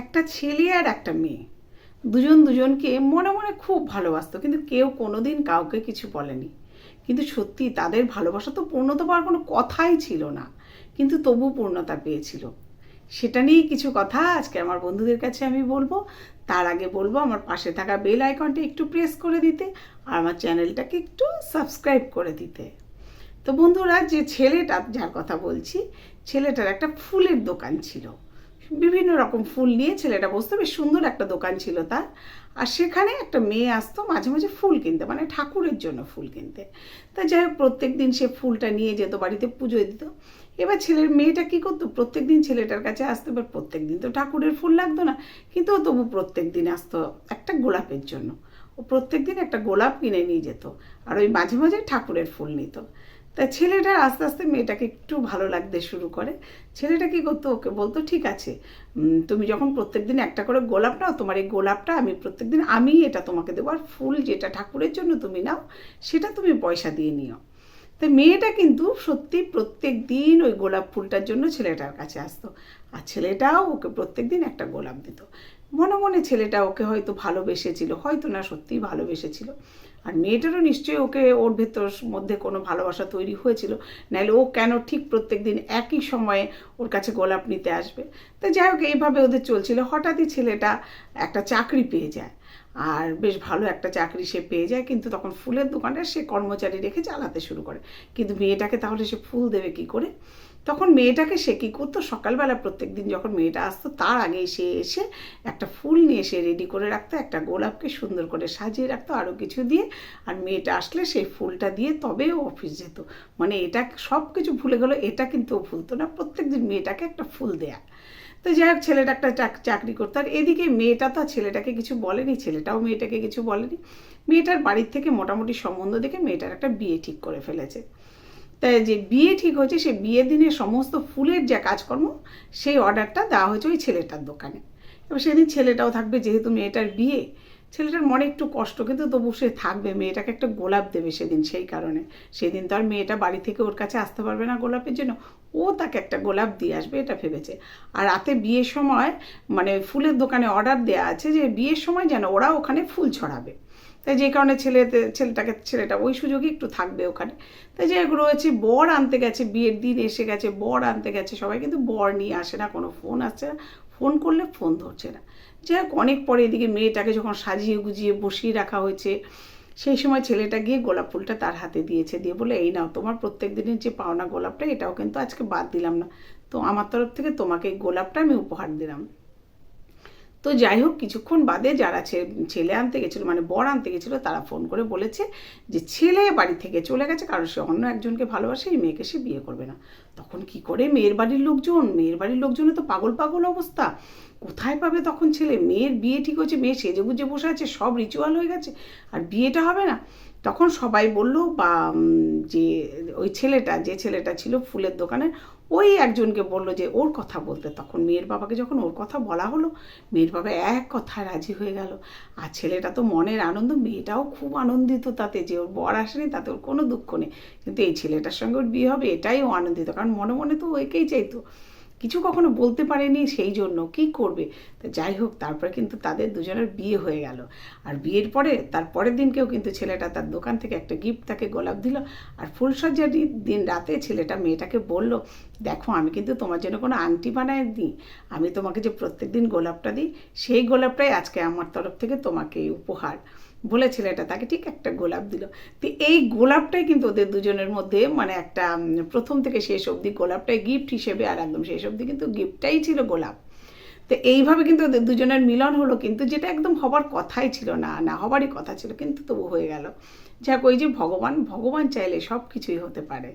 একটা ছেলে আর একটা মেয়ে দুজন দুজনকে মনে মনে খুব ভালোবাসতো, কিন্তু কেউ কোনোদিন কাউকে কিছু বলেনি। কিন্তু সত্যি তাদের ভালোবাসা তো পূর্ণতা পাওয়ার কোনো কথাই ছিল না, কিন্তু তবু পূর্ণতা পেয়েছিল। সেটা নিয়েই কিছু কথা আজকে আমার বন্ধুদের কাছে আমি বলবো। তার আগে বলবো আমার পাশে থাকা বেল আইকনটা একটু প্রেস করে দিতে আর আমার চ্যানেলটাকে একটু সাবস্ক্রাইব করে দিতে। তো বন্ধুরা, যে ছেলেটা যার কথা বলছি, ছেলেটার একটা ফুলের দোকান ছিল। বিভিন্ন রকম ফুল নিয়ে ছেলেটা বসতো, বেশ সুন্দর একটা দোকান ছিল তার। আর সেখানে একটা মেয়ে আসতো মাঝে মাঝে ফুল কিনতে, মানে ঠাকুরের জন্য ফুল কিনতে। তা যাই হোক, প্রত্যেক দিন সে ফুলটা নিয়ে যেত, বাড়িতে পুজোয় দিত। এবার ছেলের মেয়েটা কী করতো, প্রত্যেক দিন ছেলেটার কাছে আসতো। এবার প্রত্যেক দিন তো ঠাকুরের ফুল লাগতো না, কিন্তু ও তবু প্রত্যেক দিন আসতো একটা গোলাপের জন্য। ও প্রত্যেক দিন একটা গোলাপ কিনে নিয়ে যেত, আর ওই মাঝে মাঝে ঠাকুরের ফুল নিত। তা ছেলেটা আস্তে আস্তে মেয়েটাকে একটু ভালো লাগতে শুরু করে। ছেলেটা কী করতো, ওকে বলতো ঠিক আছে, তুমি যখন প্রত্যেকদিন একটা করে গোলাপ নাও, তোমার এই গোলাপটা আমি প্রত্যেকদিন আমি এটা তোমাকে দেবো, আর ফুল যেটা ঠাকুরের জন্য তুমি নাও সেটা তুমি পয়সা দিয়ে নিও। তাই মেয়েটা কিন্তু সত্যি প্রত্যেক দিন ওই গোলাপ ফুলটার জন্য ছেলেটার কাছে আসতো, আর ছেলেটাও ওকে প্রত্যেক দিন একটা গোলাপ দিত। মনে মনে ছেলেটা ওকে হয়তো ভালোবেসেছিল, হয়তো না সত্যিই ভালোবেসেছিল। আর মেয়েটারও নিশ্চয়ই ওকে, ওর ভেতর মধ্যে কোনো ভালোবাসা তৈরি হয়েছিল, নাহলে ও কেন ঠিক প্রত্যেক দিন একই সময়ে ওর কাছে গোলাপ নিতে আসবে। তা যাই হোক, এইভাবে ওদের চলছিল। হঠাৎই ছেলেটা একটা চাকরি পেয়ে যায়, আর বেশ ভালো একটা চাকরি সে পেয়ে যায়। কিন্তু তখন ফুলের দোকানটা সে কর্মচারী রেখে চালাতে শুরু করে। কিন্তু মেয়েটাকে তাহলে সে ফুল দেবে কী করে? তখন মেয়েটাকে সে কী করতো, সকালবেলা প্রত্যেক দিন যখন মেয়েটা আসতো তার আগেই সে এসে একটা ফুল নিয়ে এসে রেডি করে রাখতো, একটা গোলাপকে সুন্দর করে সাজিয়ে রাখতো আরও কিছু দিয়ে। আর মেয়েটা আসলে সেই ফুলটা দিয়ে তবে ও অফিস যেত। মানে এটা সব কিছু ভুলে গেলো, এটা কিন্তু ও ভুলতো না, প্রত্যেক দিন মেয়েটাকে একটা ফুল দেয়া। তো যাই হোক, ছেলেটা একটা চাকরি করতো। আর এদিকে মেয়েটা তো ছেলেটাকে কিছু বলেনি, ছেলেটাও মেয়েটাকে কিছু বলেনি। মেয়েটার বাড়ির থেকে মোটামুটি সম্বন্ধ দেখে মেয়েটার একটা বিয়ে ঠিক করে ফেলেছে। তাই যে বিয়ে ঠিক হয়েছে, সেই বিয়ের দিনে সমস্ত ফুলের যে কাজকর্ম, সেই অর্ডারটা দেওয়া হয়েছে ওই ছেলেটার দোকানে। এবার সেদিন ছেলেটাও থাকবে, যেহেতু মেয়েটার বিয়ে। ছেলেটার মনে একটু কষ্ট, কিন্তু তবু সে থাকবে, মেয়েটাকে একটা গোলাপ দেবে সেদিন। সেই কারণে সেদিন তো আর মেয়েটা বাড়ি থেকে ওর কাছে আসতে পারবে না গোলাপের জন্য, ও তাকে একটা গোলাপ দিয়ে আসবে এটা ভেবেছে। আর রাতে বিয়ের সময় মানে ফুলের দোকানে অর্ডার দেওয়া আছে যে বিয়ের সময় যেন ওরা ওখানে ফুল ছড়াবে। তাই যে কারণে ছেলেটা ওই সুযোগে একটু থাকবে ওখানে। তাই যে রয়েছে, বর আনতে গেছে, বিয়ের দিন এসে গেছে, বর আনতে গেছে সবাই, কিন্তু বর নিয়ে আসে না, কোনো ফোন আসছে না, ফোন করলে ফোন ধরছে না। যাই হোক, অনেক পরে এদিকে মেয়েটাকে যখন সাজিয়ে গুজিয়ে বসিয়ে রাখা হয়েছে, সেই সময় ছেলেটা গিয়ে গোলাপ ফুলটা তার হাতে দিয়েছে, দিয়ে বলে এই নাও তোমার প্রত্যেক দিনের যে পাওনা গোলাপটা, এটাও কিন্তু আজকে বাদ দিলাম না, তো আমার তরফ থেকে তোমাকে এই গোলাপটা আমি উপহার দিলাম। তো যাই হোক, কিছুক্ষণ বাদে যারা ছেলে আনতে গেছিলো, মানে বর আনতে গেছিলো, তারা ফোন করে বলেছে যে ছেলে বাড়ি থেকে চলে গেছে, কারণ সে অন্য একজনকে ভালোবাসে, এই মেয়েকে সে বিয়ে করবে না। তখন কি করে মেয়ের বাড়ির লোকজনে তো পাগল পাগল অবস্থা। কোথায় পাবে তখন ছেলে? মেয়ের বিয়ে ঠিক হয়েছে, মেয়ে সেজে গুজে বসে আছে, সব রিচুয়াল হয়ে গেছে, আর বিয়েটা হবে না। তখন সবাই বললো, বা যে ওই যে ছেলেটা ছিল ফুলের দোকানে, ওই একজনকে বললো যে ওর কথা বলতে। তখন মেয়ের বাবাকে যখন ওর কথা বলা হলো, মেয়ের বাবা এক কথায় রাজি হয়ে গেল। আর ছেলেটা তো মনের আনন্দ, মেয়েটাও খুব আনন্দিত তাতে যে ওর বর আসেনি, তাতে ওর কোনো দুঃখ নেই, কিন্তু এই ছেলেটার সঙ্গে ওর বিয়ে হবে এটাই ও আনন্দিত, কারণ মনে মনে তো ওইকেই চাইতো, কিছু কখনো বলতে পারেনি, সেই জন্য কি করবে। তো যাই হোক, তারপরে কিন্তু তাদের দুজনের বিয়ে হয়ে গেল। আর বিয়ের পরে তার পরের দিনকেও কিন্তু ছেলেটা তার দোকান থেকে একটা গিফট তাকে গোলাপ দিল। আর ফুলসজ্জার দিন রাতে ছেলেটা মেয়েটাকে বলল, দেখো আমি কিন্তু তোমার জন্য কোনো আংটি বানায় দিই, আমি তোমাকে যে প্রত্যেক দিন গোলাপটা দিই, সেই গোলাপটাই আজকে আমার তরফ থেকে তোমাকে উপহার। বলে ছেলেটা তাকে ঠিক একটা গোলাপ দিল। তো এই গোলাপটাই কিন্তু ওদের দুজনের মধ্যে মানে একটা প্রথম থেকে শেষ অবধি গোলাপটাই গিফট হিসেবে, আর একদম শেষ অবধি কিন্তু গিফটটাই ছিল গোলাপ। তো এইভাবে কিন্তু ওদের দুজনের মিলন হলো, কিন্তু যেটা একদম হবার কথাই ছিল না, না হবারই কথা ছিল, কিন্তু তবু হয়ে গেল। যাক, ওই যে ভগবান চাইলে সব কিছুই হতে পারে।